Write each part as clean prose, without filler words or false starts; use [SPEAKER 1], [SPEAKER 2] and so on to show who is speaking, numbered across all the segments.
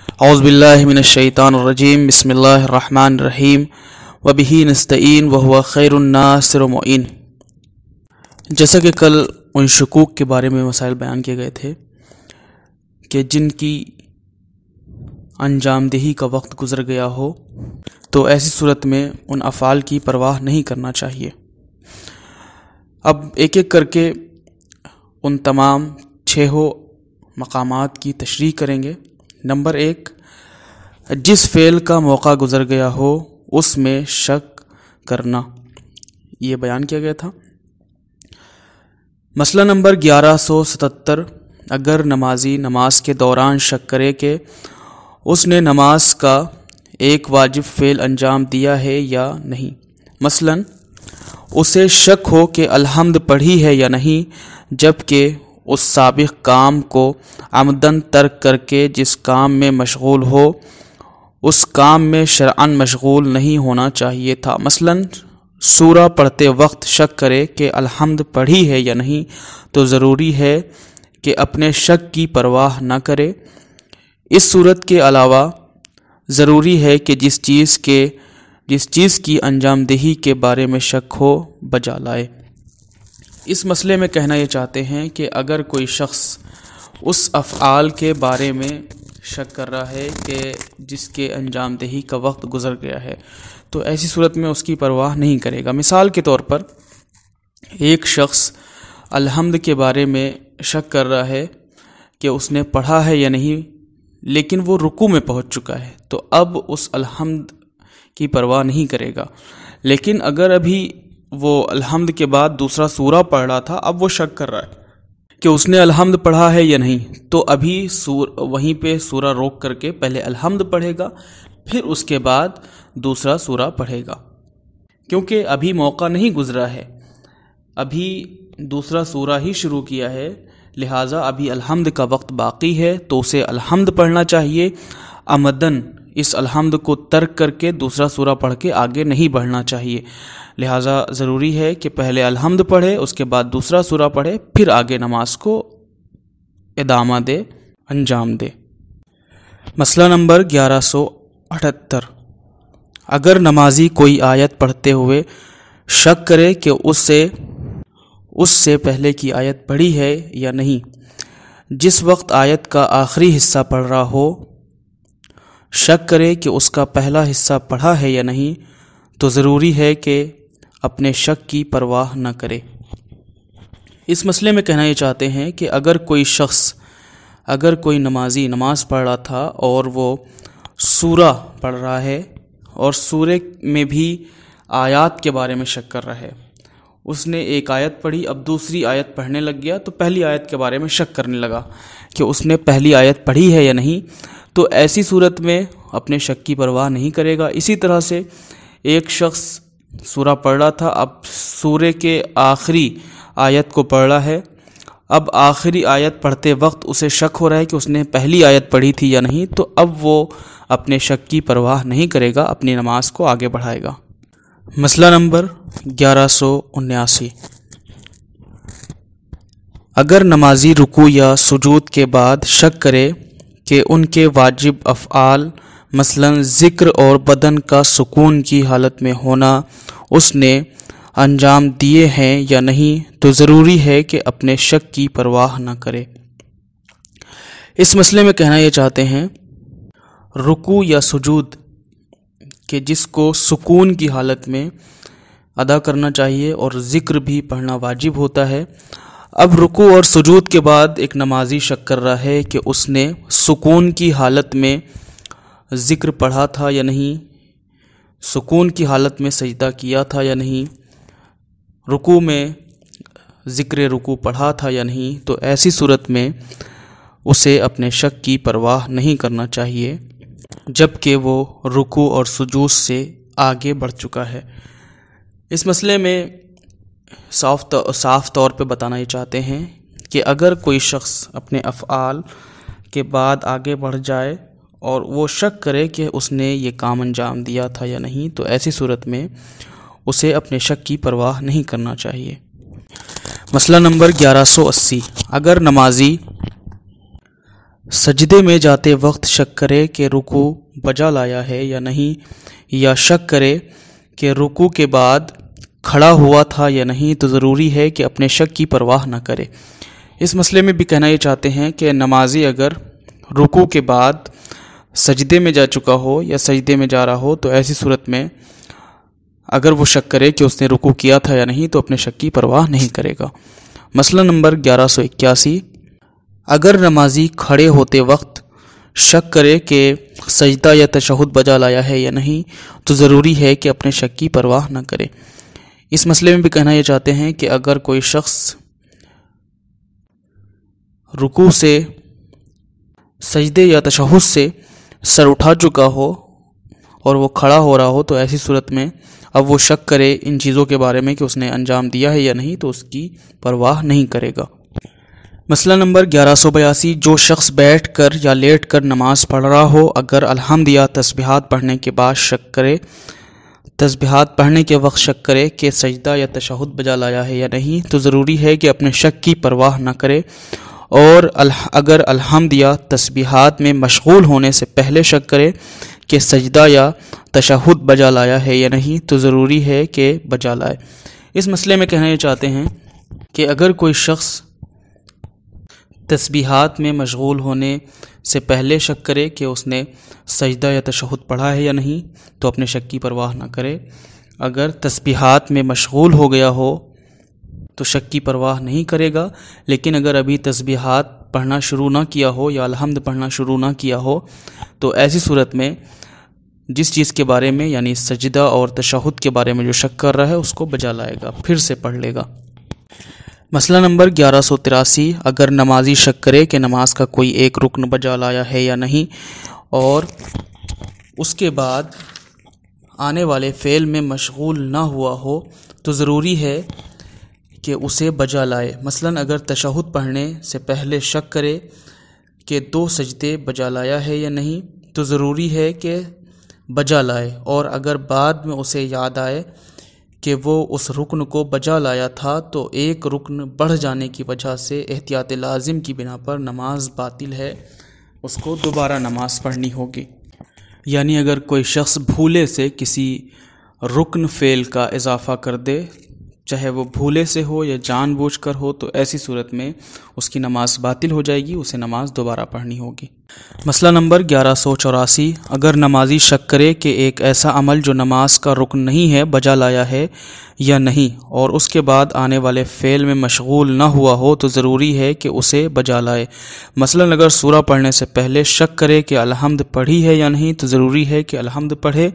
[SPEAKER 1] اعوذ باللہ من الشیطان الرجیم بسم اللہ الرحمن الرحیم وبہ نستعین وہو خیر الناصر ومعین۔ جیسا کہ کل ان شکوک کے بارے میں مسائل بیان کیے گئے تھے کہ جن کی انجام دہی کا وقت گزر گیا ہو تو ایسی صورت میں ان افعال کی پرواہ نہیں کرنا چاہیے۔ اب ایک ایک کر کے ان تمام 6 مقامات کی تشریح کریں گے۔ نمبر 1، جس فعل کا موقع گزر گیا ہو اس میں شک کرنا، یہ بیان کیا گیا تھا۔ مسئلہ نمبر 1177، اگر نمازی نماز کے دوران شک کرے کہ اس نے نماز کا ایک واجب فعل انجام دیا ہے یا نہیں، مثلا اسے شک ہو کہ الحمد پڑھی ہے یا نہیں، جبکہ اس سابق کام کو عمدن ترک کر کے جس کام میں مشغول ہو اس کام میں شرعاً مشغول نہیں ہونا چاہیے تھا۔ مثلا سورہ پڑھتے وقت شک کرے کہ الحمد پڑھی ہے یا نہیں تو ضروری ہے کہ اپنے شک کی پرواہ نہ کرے۔ اس صورت کے علاوہ ضروری ہے کہ جس چیز کی انجام دہی کے بارے میں شک ہو بجا لائے۔ اس مسئلے میں کہنا یہ چاہتے ہیں کہ اگر کوئی شخص اس افعال کے بارے میں شک کر رہا ہے کہ جس کے انجام دہی کا وقت گزر گیا ہے تو ایسی صورت میں اس کی پرواہ نہیں کرے گا۔ مثال کے طور پر ایک شخص الحمد کے بارے میں شک کر رہا ہے کہ اس نے پڑھا ہے یا نہیں، لیکن وہ رکوع میں پہنچ چکا ہے تو اب اس الحمد کی پرواہ نہیں کرے گا۔ لیکن اگر ابھی وہ الحمد کے بعد دوسرا سورہ پڑھ رہا تھا، اب وہ شک کر رہا ہے کہ اس نے الحمد پڑھا ہے یا نہیں، تو ابھی وہیں پہ سورہ روک کر کے پہلے الحمد پڑھے گا، پھر اس کے بعد دوسرا سورہ پڑھے گا، کیونکہ ابھی موقع نہیں گزرا ہے، ابھی دوسرا سورہ ہی شروع کیا ہے، لہٰذا ابھی الحمد کا وقت باقی ہے تو اسے الحمد پڑھنا چاہیے۔ عمدن اس الحمد کو ترک کر کے دوسرا سورہ پڑھ کے آگے نہیں بڑھنا چاہیے، لہٰذا ضروری ہے کہ پہلے الحمد پڑھے، اس کے بعد دوسرا سورہ پڑھے، پھر آگے نماز کو ادامہ دے، انجام دے۔ مسئلہ نمبر 1178، اگر نمازی کوئی آیت پڑھتے ہوئے شک کرے کہ اس سے پہلے کی آیت پڑھی ہے یا نہیں، جس وقت آیت کا آخری حصہ پڑھ رہا ہو شک کرے کہ اس کا پہلا حصہ پڑھا ہے یا نہیں تو ضروری ہے کہ اپنے شک کی پرواہ نہ کرے۔ اس مسئلے میں کہنا یہ چاہتے ہیں کہ اگر کوئی نمازی نماز پڑھ رہا تھا اور وہ سورہ پڑھ رہا ہے اور سورہ میں بھی آیات کے بارے میں شک کر رہا ہے، اس نے ایک آیت پڑھی، اب دوسری آیت پڑھنے لگ گیا تو پہلی آیت کے بارے میں شک کرنے لگا کہ اس نے پہلی آیت پڑھی ہے یا نہیں، تو ایسی صورت میں اپنے شک کی پرواہ نہیں کرے گا۔ اسی طرح سے ایک شخص سورہ پڑھ رہا تھا، اب سورہ کے آخری آیت کو پڑھ رہا ہے، اب آخری آیت پڑھتے وقت اسے شک ہو رہا ہے کہ اس نے پہلی آیت پڑھی تھی یا نہیں، تو اب وہ اپنے شک کی پرواہ نہیں کرے گا، اپنی نماز کو آگے بڑھائے گا۔ مسئلہ نمبر 1179، اگر نمازی رکوع یا سجود کے بعد شک کرے کہ ان کے واجب افعال مثلا ذکر اور بدن کا سکون کی حالت میں ہونا اس نے انجام دیے ہیں یا نہیں تو ضروری ہے کہ اپنے شک کی پرواہ نہ کرے۔ اس مسئلے میں کہنا یہ چاہتے ہیں رکوع یا سجود کہ جس کو سکون کی حالت میں ادا کرنا چاہیے اور ذکر بھی پڑھنا واجب ہوتا ہے، اب رکوع اور سجود کے بعد ایک نمازی شک کر رہا ہے کہ اس نے سکون کی حالت میں ذکر پڑھا تھا یا نہیں، سکون کی حالت میں سجدہ کیا تھا یا نہیں، رکوع میں ذکر رکوع پڑھا تھا یا نہیں، تو ایسی صورت میں اسے اپنے شک کی پرواہ نہیں کرنا چاہیے جبکہ وہ رکوع اور سجود سے آگے بڑھ چکا ہے۔ اس مسئلے میں صاف طور پہ بتانا یہ چاہتے ہیں کہ اگر کوئی شخص اپنے افعال کے بعد آگے بڑھ جائے اور وہ شک کرے کہ اس نے یہ کام انجام دیا تھا یا نہیں تو ایسی صورت میں اسے اپنے شک کی پرواہ نہیں کرنا چاہیے۔ مسئلہ نمبر 1180، اگر نمازی سجدے میں جاتے وقت شک کرے کہ رکوع بجا لایا ہے یا نہیں، یا شک کرے کہ رکوع کے بعد کھڑا ہوا تھا یا نہیں، تو ضروری ہے کہ اپنے شک کی پرواہ نہ کرے۔ اس مسئلے میں بھی کہنا یہ چاہتے ہیں کہ نمازی اگر رکوع کے بعد سجدے میں جا چکا ہو یا سجدے میں جا رہا ہو تو ایسی صورت میں اگر وہ شک کرے کہ اس نے رکوع کیا تھا یا نہیں تو اپنے شک کی پرواہ نہیں کرے گا۔ مسئلہ نمبر 1181، اگر نمازی کھڑے ہوتے وقت شک کرے کہ سجدہ یا تشہد بجا لایا ہے یا نہیں تو ضروری ہے کہ اپنے شک کی پرواہ نہ کرے۔ اس مسئلے میں بھی کہنا یہ چاہتے ہیں کہ اگر کوئی شخص رکوع سے، سجدے یا تشہد سے سر اٹھا چکا ہو اور وہ کھڑا ہو رہا ہو تو ایسی صورت میں اب وہ شک کرے ان چیزوں کے بارے میں کہ اس نے انجام دیا ہے یا نہیں تو اس کی پرواہ نہیں کرے گا۔ مسئلہ نمبر 1182، جو شخص بیٹھ کر یا لیٹ کر نماز پڑھ رہا ہو اگر الحمد یا تسبیحات پڑھنے کے بعد شک کرے، تسبیحات پڑھنے کے وقت شک کرے کہ سجدہ یا تشہد بجا لایا ہے یا نہیں تو ضروری ہے کہ اپنے شک کی پرواہ نہ کرے، اور اگر الحمد یا تسبیحات میں مشغول ہونے سے پہلے شک کرے کہ سجدہ یا تشہد بجا لایا ہے یا نہیں تو ضروری ہے کہ بجا لائے۔ اس مسئلے میں کہنا یہ چاہتے ہیں کہ اگر کوئی شخص تسبیحات میں مشغول ہونے سے پہلے شک کرے کہ اس نے سجدہ یا تشہد پڑھا ہے یا نہیں تو اپنے شک کی پرواہ نہ کرے۔ اگر تسبیحات میں مشغول ہو گیا ہو تو شک کی پرواہ نہیں کرے گا، لیکن اگر ابھی تسبیحات پڑھنا شروع نہ کیا ہو یا الحمد پڑھنا شروع نہ کیا ہو تو ایسی صورت میں جس چیز کے بارے میں یعنی سجدہ اور تشہد کے بارے میں جو شک کر رہا ہے اس کو بجا لائے گا، پھر سے پڑھ لے گا۔ مسئلہ نمبر 1183، اگر نمازی شک کرے کہ نماز کا کوئی ایک رکن بجا لایا ہے یا نہیں اور اس کے بعد آنے والے فعل میں مشغول نہ ہوا ہو تو ضروری ہے کہ اسے بجا لائے۔ مثلاً اگر تشہد پڑھنے سے پہلے شک کرے کہ 2 سجدے بجا لایا ہے یا نہیں تو ضروری ہے کہ بجا لائے، اور اگر بعد میں اسے یاد آئے کہ وہ اس رکن کو بجا لایا تھا تو ایک رکن بڑھ جانے کی وجہ سے احتیاط لازم کی بنا پر نماز باطل ہے، اس کو دوبارہ نماز پڑھنی ہوگی۔ یعنی اگر کوئی شخص بھولے سے کسی رکن فعل کا اضافہ کر دے، چاہے وہ بھولے سے ہو یا جان بوجھ کر ہو، تو ایسی صورت میں اس کی نماز باطل ہو جائے گی، اسے نماز دوبارہ پڑھنی ہوگی۔ مسئلہ نمبر 1184، اگر نمازی شک کرے کہ ایک ایسا عمل جو نماز کا رکن نہیں ہے بجا لایا ہے یا نہیں اور اس کے بعد آنے والے فعل میں مشغول نہ ہوا ہو تو ضروری ہے کہ اسے بجا لائے۔ مثلاً اگر سورہ پڑھنے سے پہلے شک کرے کہ الحمد پڑھی ہے یا نہیں تو ضروری ہے کہ الحمد پڑھے،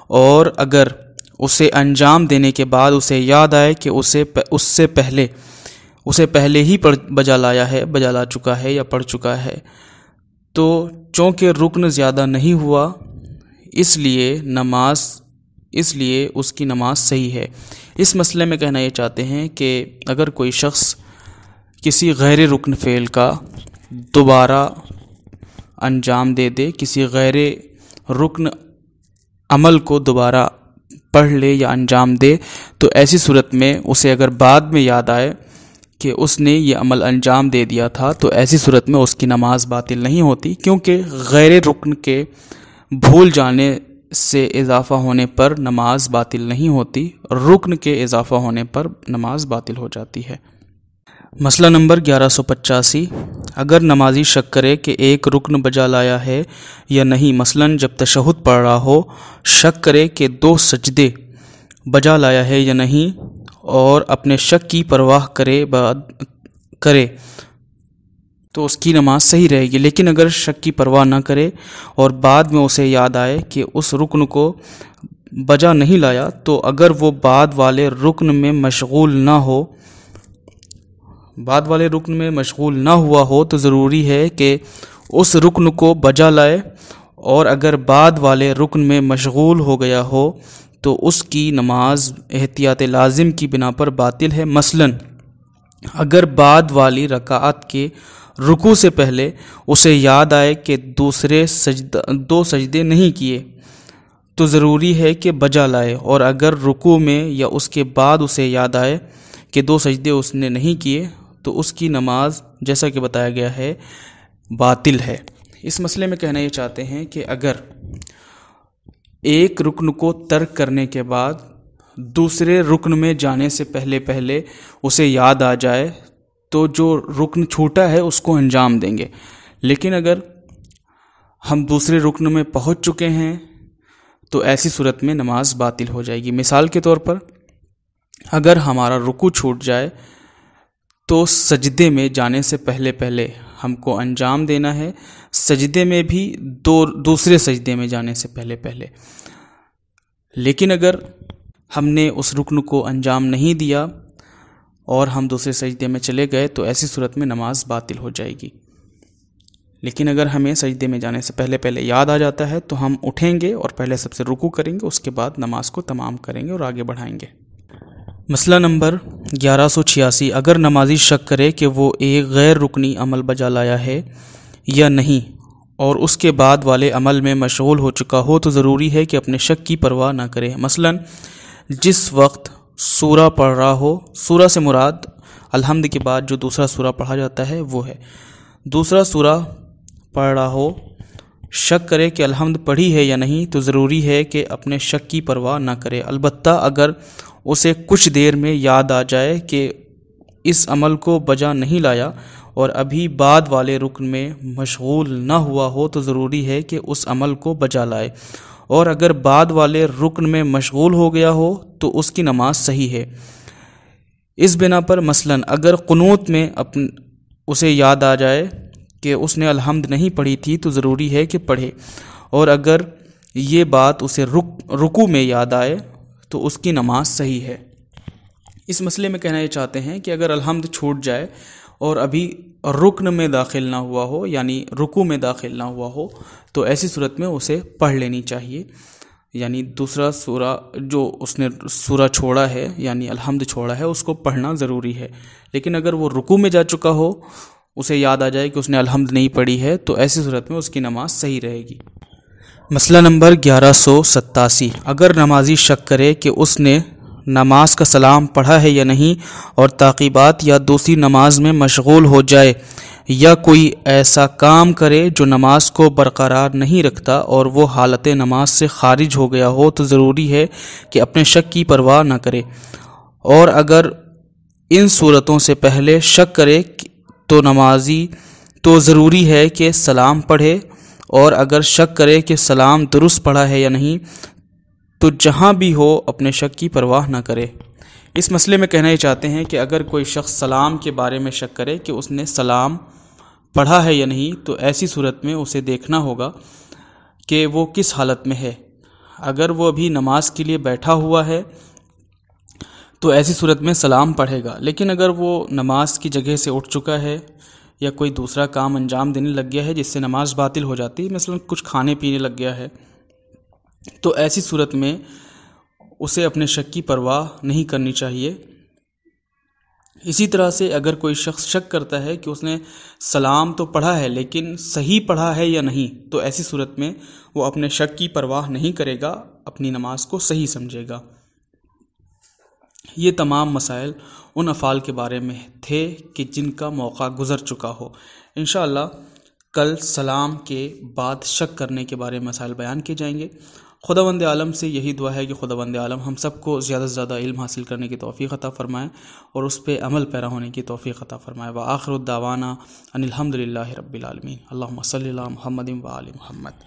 [SPEAKER 1] اور اگر اسے انجام دینے کے بعد اسے یاد آئے کہ اسے پہلے ہی بجا لا چکا ہے یا پڑھ چکا ہے، تو چونکہ رکن زیادہ نہیں ہوا اس لیے اس کی نماز صحیح ہے۔ اس مسئلے میں کہنا یہ چاہتے ہیں کہ اگر کوئی شخص کسی غیر رکن فعل کا دوبارہ انجام دے کسی غیر رکن عمل کو دوبارہ پڑھ لے یا انجام دے تو ایسی صورت میں اسے اگر بعد میں یاد آئے کہ اس نے یہ عمل انجام دے دیا تھا تو ایسی صورت میں اس کی نماز باطل نہیں ہوتی، کیونکہ غیر رکن کے بھول جانے سے اضافہ ہونے پر نماز باطل نہیں ہوتی، رکن کے اضافہ ہونے پر نماز باطل ہو جاتی ہے۔ مسئلہ نمبر 1185، اگر نمازی شک کرے کہ ایک رکن بجا لایا ہے یا نہیں، مثلاً جب تشہد پڑھ رہا ہو شک کرے کہ 2 سجدے بجا لایا ہے یا نہیں اور اپنے شک کی پرواہ کرے تو اس کی نماز صحیح رہے گی، لیکن اگر شک کی پرواہ نہ کرے اور بعد میں اسے یاد آئے کہ اس رکن کو بجا نہیں لایا تو اگر وہ بعد والے رکن میں مشغول نہ ہوا ہو تو ضروری ہے کہ اس رکن کو بجا لائے، اور اگر بعد والے رکن میں مشغول ہو گیا ہو تو اس کی نماز احتیاط لازم کی بنا پر باطل ہے۔ مثلاً اگر بعد والی رکعت کے رکوع سے پہلے اسے یاد آئے کہ 2 سجدے نہیں کیے تو ضروری ہے کہ بجا لائے، اور اگر رکوع میں یا اس کے بعد اسے یاد آئے کہ 2 سجدے اس نے نہیں کیے تو اس کی نماز جیسا کہ بتایا گیا ہے باطل ہے۔ اس مسئلے میں کہنا یہ چاہتے ہیں کہ اگر ایک رکن کو ترک کرنے کے بعد دوسرے رکن میں جانے سے پہلے اسے یاد آ جائے تو جو رکن چھوٹا ہے اس کو انجام دیں گے، لیکن اگر ہم دوسرے رکن میں پہنچ چکے ہیں تو ایسی صورت میں نماز باطل ہو جائے گی۔ مثال کے طور پر اگر ہمارا رکوع چھوٹ جائے تو سجدے میں جانے سے پہلے ہم کو انجام دینا ہے، سجدے میں بھی دوسرے سجدے میں جانے سے پہلے۔ لیکن اگر ہم نے اس رکن کو انجام نہیں دیا اور ہم دوسرے سجدے میں چلے گئے تو ایسی صورت میں نماز باطل ہو جائے گی۔ لیکن اگر ہمیں سجدے میں جانے سے پہلے یاد آ جاتا ہے تو ہم اٹھیں گے اور پہلے سب سے رکوع کریں گے، اس کے بعد نماز کو تمام کریں گے اور آگے بڑھائیں گے۔ مسئلہ نمبر 1186، اگر نمازی شک کرے کہ وہ ایک غیر رکنی عمل بجا لایا ہے یا نہیں اور اس کے بعد والے عمل میں مشغول ہو چکا ہو تو ضروری ہے کہ اپنے شک کی پرواہ نہ کرے۔ مثلا جس وقت سورہ پڑھ رہا ہو، سورہ سے مراد الحمد کے بعد جو دوسرا سورہ پڑھا جاتا ہے وہ ہے، دوسرا سورہ پڑھ رہا ہو، شک کرے کہ الحمد پڑھی ہے یا نہیں تو ضروری ہے کہ اپنے شک کی پرواہ نہ کرے۔ البتہ اگر اسے کچھ دیر میں یاد آ جائے کہ اس عمل کو بجا نہیں لایا اور ابھی بعد والے رکن میں مشغول نہ ہوا ہو تو ضروری ہے کہ اس عمل کو بجا لائے، اور اگر بعد والے رکن میں مشغول ہو گیا ہو تو اس کی نماز صحیح ہے۔ اس بنا پر مثلاً اگر قنوت میں اسے یاد آ جائے کہ اس نے الحمد نہیں پڑھی تھی تو ضروری ہے کہ پڑھے، اور اگر یہ بات اسے رکوع میں یاد آئے تو اس کی نماز صحیح ہے۔ اس مسئلے میں کہنا یہ چاہتے ہیں کہ اگر الحمد چھوٹ جائے اور ابھی رکن میں داخل نہ ہوا ہو، یعنی رکوع میں داخل نہ ہوا ہو، تو ایسی صورت میں اسے پڑھ لینی چاہیے، یعنی دوسرا سورہ جو اس نے سورہ چھوڑا ہے یعنی الحمد چھوڑا ہے اس کو پڑھنا ضروری ہے۔ لیکن اگر وہ رکوع میں جا چکا ہو، اسے یاد آ جائے کہ اس نے الحمد نہیں پڑھی ہے تو ایسی صورت میں اس کی نماز صحیح رہے گی۔ مسئلہ نمبر 1187، اگر نمازی شک کرے کہ اس نے نماز کا سلام پڑھا ہے یا نہیں اور تعقیبات یا دوسری نماز میں مشغول ہو جائے یا کوئی ایسا کام کرے جو نماز کو برقرار نہیں رکھتا اور وہ حالت نماز سے خارج ہو گیا ہو تو ضروری ہے کہ اپنے شک کی پرواہ نہ کرے، اور اگر ان صورتوں سے پہلے شک کرے تو نمازی تو ضروری ہے کہ سلام پڑھے، اور اگر شک کرے کہ سلام درست پڑھا ہے یا نہیں تو جہاں بھی ہو اپنے شک کی پرواہ نہ کرے۔ اس مسئلے میں کہنا یہ چاہتے ہیں کہ اگر کوئی شخص سلام کے بارے میں شک کرے کہ اس نے سلام پڑھا ہے یا نہیں تو ایسی صورت میں اسے دیکھنا ہوگا کہ وہ کس حالت میں ہے۔ اگر وہ ابھی نماز کے لیے بیٹھا ہوا ہے تو ایسی صورت میں سلام پڑھے گا، لیکن اگر وہ نماز کی جگہ سے اٹھ چکا ہے یا کوئی دوسرا کام انجام دینے لگ گیا ہے جس سے نماز باطل ہو جاتی ہے، مثلا کچھ کھانے پینے لگ گیا ہے، تو ایسی صورت میں اسے اپنے شک کی پرواہ نہیں کرنی چاہیے۔ اسی طرح سے اگر کوئی شخص شک کرتا ہے کہ اس نے سلام تو پڑھا ہے لیکن صحیح پڑھا ہے یا نہیں تو ایسی صورت میں وہ اپنے شک کی پرواہ نہیں کرے گا، اپنی نماز کو صحیح سمجھے گا۔ یہ تمام مسائل ان افعال کے بارے میں تھے کہ جن کا موقع گزر چکا ہو۔ انشاءاللہ کل سلام کے بعد شک کرنے کے بارے میں مسائل بیان کیے جائیں گے۔ خداوند عالم سے یہی دعا ہے کہ خداوند عالم ہم سب کو زیادہ سے زیادہ علم حاصل کرنے کی توفیق عطا فرمائے اور اس پہ عمل پیرا ہونے کی توفیق عطا فرمائے۔ وآخر الدعوانا ان الحمد للہ رب العالمین۔ اللہم صلی علی محمد و آل محمد۔